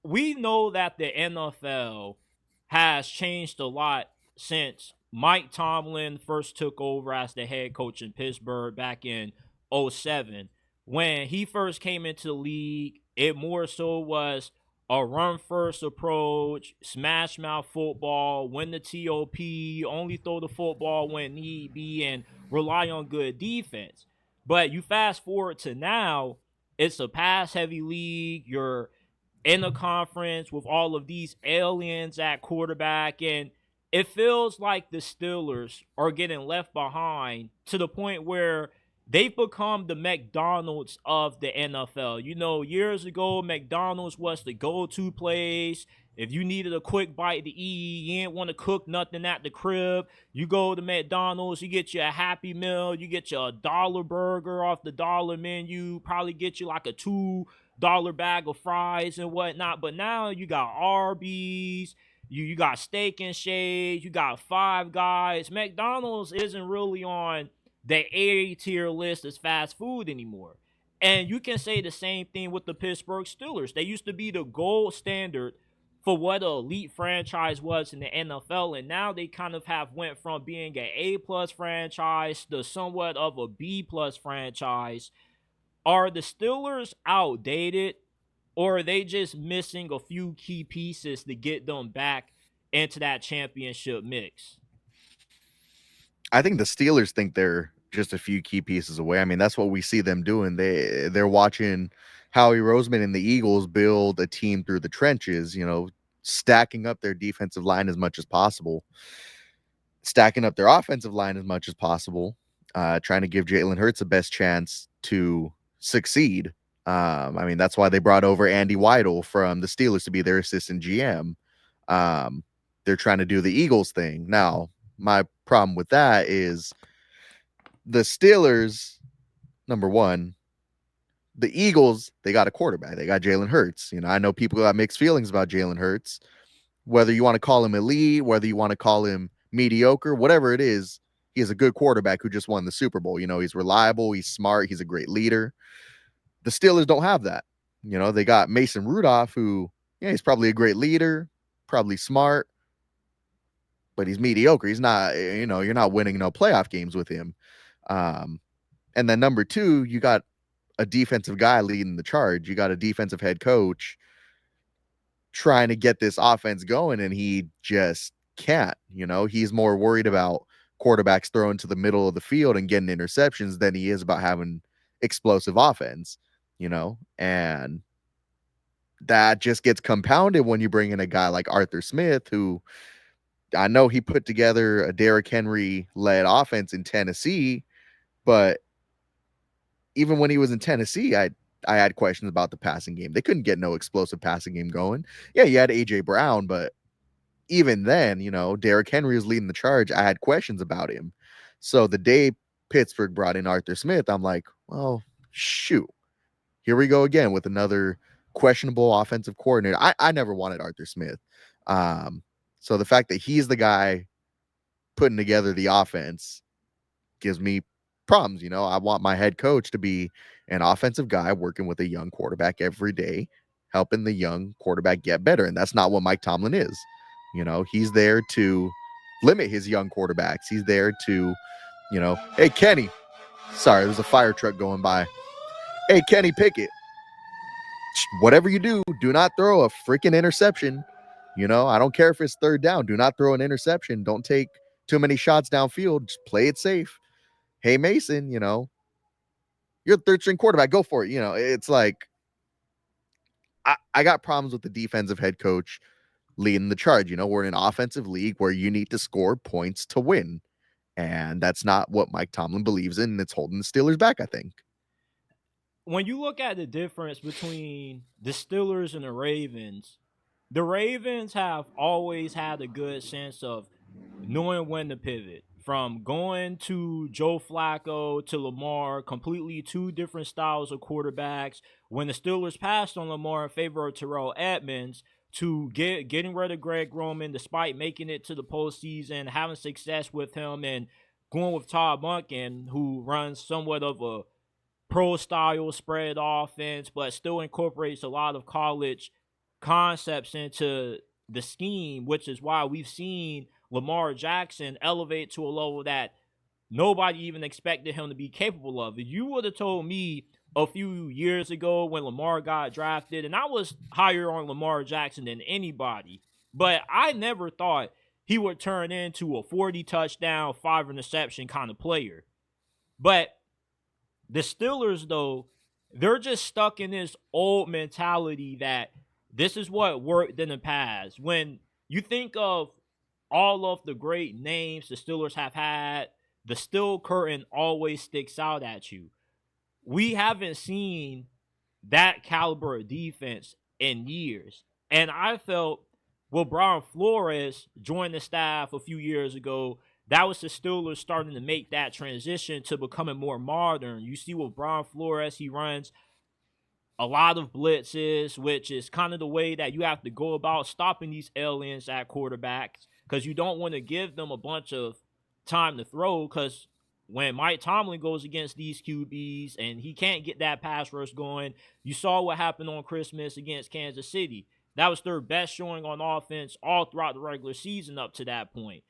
we know that the NFL has changed a lot since Mike Tomlin first took over as the head coach in Pittsburgh back in '07. When he first came into the league, it more so was a run first approach, smash mouth football, win the TOP, only throw the football when need be, and rely on good defense. But you fast forward to now, it's a pass heavy league. You're in a conference with all of these aliens at quarterback, and it feels like the Steelers are getting left behind to the point where they've become the McDonald's of the NFL. You know, years ago, McDonald's was the go-to place. If you needed a quick bite to eat, you didn't want to cook nothing at the crib, you go to McDonald's, you get you a Happy Meal, you get you a dollar burger off the dollar menu, probably get you like a $2 bag of fries and whatnot. But now you got Arby's, you got Steak and Shake, you got Five Guys. McDonald's isn't really on the A tier list as fast food anymore. And you can say the same thing with the Pittsburgh Steelers. They used to be the gold standard for what an elite franchise was in the NFL, and now they kind of have went from being an A plus franchise to somewhat of a B plus franchise. Are the Steelers outdated, or are they just missing a few key pieces to get them back into that championship mix? I think the Steelers think they're just a few key pieces away. I mean, that's what we see them doing. They're watching Howie Roseman and the Eagles build a team through the trenches, stacking up their defensive line as much as possible, stacking up their offensive line as much as possible, trying to give Jalen Hurts the best chance to succeed. I mean, that's why they brought over Andy Weidel from the Steelers to be their assistant GM. They're trying to do the Eagles thing. Now, my problem with that is the Steelers, number one, the Eagles, they got a quarterback. They got Jalen Hurts. I know people got mixed feelings about Jalen Hurts. Whether you want to call him elite, whether you want to call him mediocre, whatever it is, he is a good quarterback who just won the Super Bowl. He's reliable, he's smart, he's a great leader. The Steelers don't have that. They got Mason Rudolph, who, yeah, he's probably a great leader, probably smart, but he's mediocre. He's not, you're not winning no playoff games with him. And then number two, you got a defensive guy leading the charge. You got a defensive head coach trying to get this offense going, and he just can't. He's more worried about quarterbacks throwing to the middle of the field and getting interceptions than he is about having explosive offense, and that just gets compounded when you bring in a guy like Arthur Smith, who I know he put together a Derrick Henry led offense in Tennessee, but even when he was in Tennessee, I had questions about the passing game. They couldn't get no explosive passing game going. Yeah, you had AJ Brown, but even then, Derrick Henry was leading the charge. I had questions about him. So the day Pittsburgh brought in Arthur Smith, I'm like, well, shoot. Here we go again with another questionable offensive coordinator. I never wanted Arthur Smith. So the fact that he's the guy putting together the offense gives me problems. I want my head coach to be an offensive guy working with a young quarterback every day, helping the young quarterback get better. And that's not what Mike Tomlin is. He's there to limit his young quarterbacks. He's there to, hey, Kenny. Sorry, there's a fire truck going by. Hey, Kenny Pickett. Whatever you do not throw a freaking interception. I don't care if it's third down. Do not throw an interception. Don't take too many shots downfield. Just play it safe. Hey, Mason, you're the third string quarterback. Go for it. It's like I got problems with the defensive head coach leading the charge. We're in an offensive league where you need to score points to win. And that's not what Mike Tomlin believes in. And it's holding the Steelers back, I think. When you look at the difference between the Steelers and the Ravens have always had a good sense of knowing when to pivot. From going to Joe Flacco to Lamar, completely two different styles of quarterbacks. When the Steelers passed on Lamar in favor of Terrell Edmonds, to getting rid of Greg Roman, despite making it to the postseason, having success with him, and going with Todd Monken, who runs somewhat of a pro style spread offense, but still incorporates a lot of college concepts into the scheme, which is why we've seen Lamar Jackson elevate to a level that nobody even expected him to be capable of. If you would have told me a few years ago when Lamar got drafted, and I was higher on Lamar Jackson than anybody, but I never thought he would turn into a 40 touchdown, 5 interception kind of player. But the Steelers, though, they're just stuck in this old mentality that this is what worked in the past. When you think of all of the great names the Steelers have had, the Steel Curtain always sticks out at you. We haven't seen that caliber of defense in years. And I felt when Brian Flores joined the staff a few years ago, that was the Steelers starting to make that transition to becoming more modern. You see with Brian Flores, he runs a lot of blitzes, which is kind of the way that you have to go about stopping these aliens at quarterbacks because you don't want to give them a bunch of time to throw because when Mike Tomlin goes against these QBs and he can't get that pass rush going, you saw what happened on Christmas against Kansas City. That was their best showing on offense all throughout the regular season up to that point.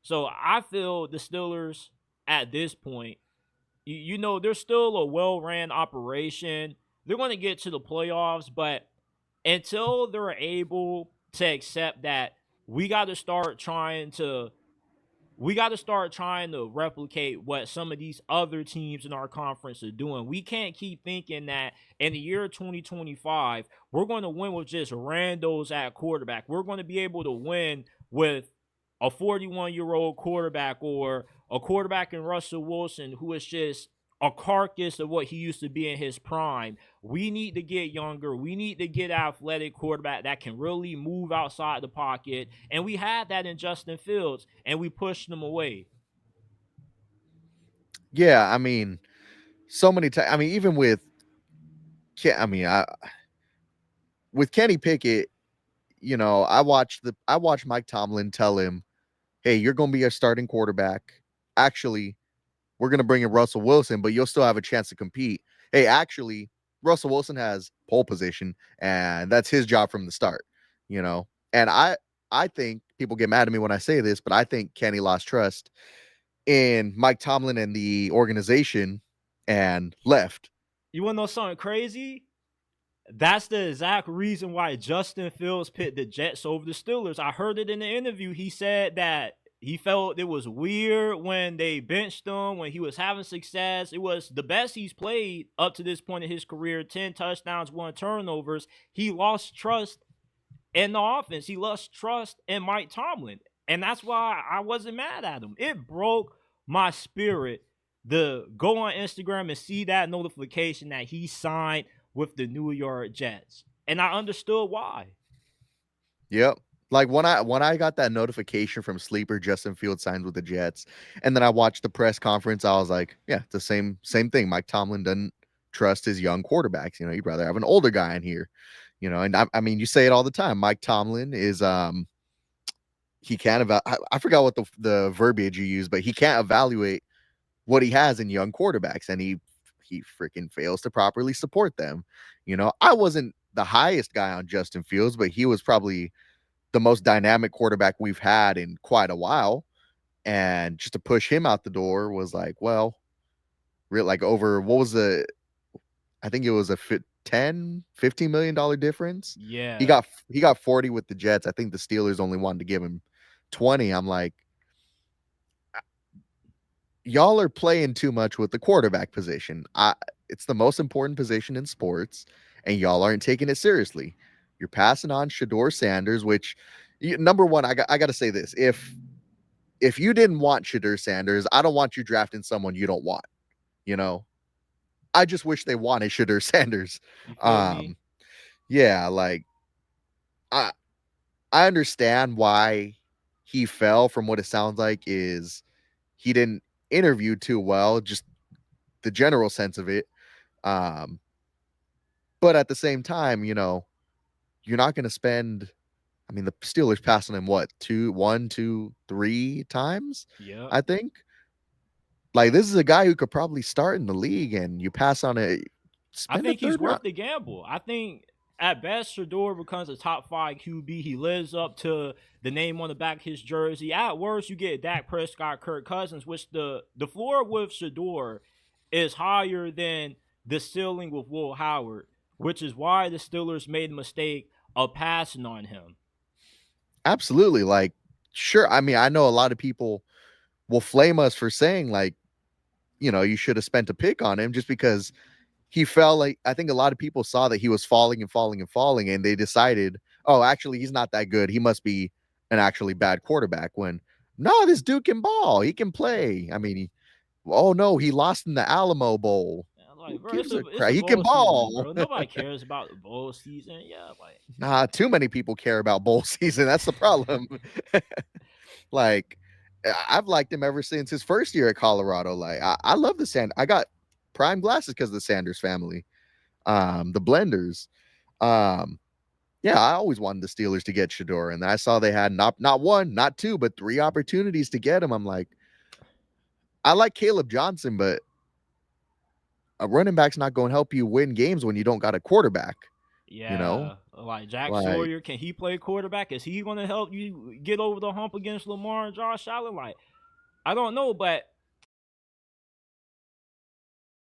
So I feel the Steelers at this point, they're still a well ran operation. They're going to get to the playoffs, but until they're able to accept that we got to start trying to replicate what some of these other teams in our conference are doing. We can't keep thinking that in the year 2025 we're going to win with just randos at quarterback. We're going to be able to win with a 41-year-old quarterback or a quarterback in Russell Wilson who is just a carcass of what he used to be in his prime. We need to get younger. We need to get athletic quarterback that can really move outside the pocket. And we had that in Justin Fields, and we pushed him away. Yeah, I mean, so many times. I mean, even with, I mean, with Kenny Pickett, I watched Mike Tomlin tell him, "Hey, you're going to be a starting quarterback. Actually, we're going to bring in Russell Wilson, but you'll still have a chance to compete. Hey, actually, Russell Wilson has pole position, and that's his job from the start, you know." And I think people get mad at me when I say this, but I think Kenny lost trust in Mike Tomlin and the organization and left. You want to know something crazy? That's the exact reason why Justin Fields picked the Jets over the Steelers. I heard it in the interview. He said that he felt it was weird when they benched him, when he was having success. It was the best he's played up to this point in his career 10 touchdowns, 1 turnovers. He lost trust in the offense. He lost trust in Mike Tomlin. And that's why I wasn't mad at him. It broke my spirit to go on Instagram and see that notification that he signed with the New York Jets. And I understood why. Yep. Like when I got that notification from Sleeper, Justin Fields signed with the Jets, and then I watched the press conference, I was like, yeah, it's the same thing. Mike Tomlin doesn't trust his young quarterbacks. He'd rather have an older guy in here. And I mean, you say it all the time. Mike Tomlin is he can't I forgot what the verbiage you use, but he can't evaluate what he has in young quarterbacks, and he freaking fails to properly support them. I wasn't the highest guy on Justin Fields, but he was probably the most dynamic quarterback we've had in quite a while. And just to push him out the door was like, well, real like over what was the I think it was a 10, $15 million difference. He Yeah. got he got 40 with the Jets. I think the Steelers only wanted to give him 20. I'm like, y'all are playing too much with the quarterback position. It's the most important position in sports, and y'all aren't taking it seriously. You're passing on Shador Sanders, which number one, I got to say this: if you didn't want Shador Sanders, I don't want you drafting someone you don't want. You know, I just wish they wanted Shador Sanders. You feel me? Um, yeah, like I I understand why he fell. From what it sounds like, is he didn't interview too well. Just the general sense of it. Um, but at the same time, you're not going to spend. I mean, the Steelers passed on him what one, two, three times, Yep. I think. Like this is a guy who could probably start in the league, and you pass on a I spend a think he's third round. worth the gamble. I think At best, Shador becomes a top 5 QB. He lives up to the name on the back of his jersey. At worst, you get Dak Prescott, Kirk Cousins, which the floor with Shador is higher than the ceiling with Will Howard, which is why the Steelers made the mistake of passing on him. Absolutely. Like, sure. I mean, I know a lot of people will flame us for saying, like, you should have spent a pick on him just because he fell. Like, I think a lot of people saw that he was falling and falling and falling, and they decided, oh, actually, he's not that good. He must be an actually bad quarterback. When no, this dude can ball. He can play. I mean, oh no, he lost in the Alamo Bowl. Who Like, bro, gives a it's crap? a He can bowl season, ball. bro. Nobody cares about the bowl season. Yeah, like Too many people care about bowl season. That's the problem. Like, I've liked him ever since his first year at Colorado. Like, I love the Sand. I got prime glasses because of the Sanders family, the Blenders. Um, yeah, I always wanted the Steelers to get Shador, and I saw they had not one, not two, but three opportunities to get him. I'm like, I like Caleb Johnson, but a running back's not going to help you win games when you don't got a quarterback. You know, yeah, like Jack like Sawyer, can he play quarterback? Is he going to help you get over the hump against Lamar and Josh Allen? Like, I don't know, but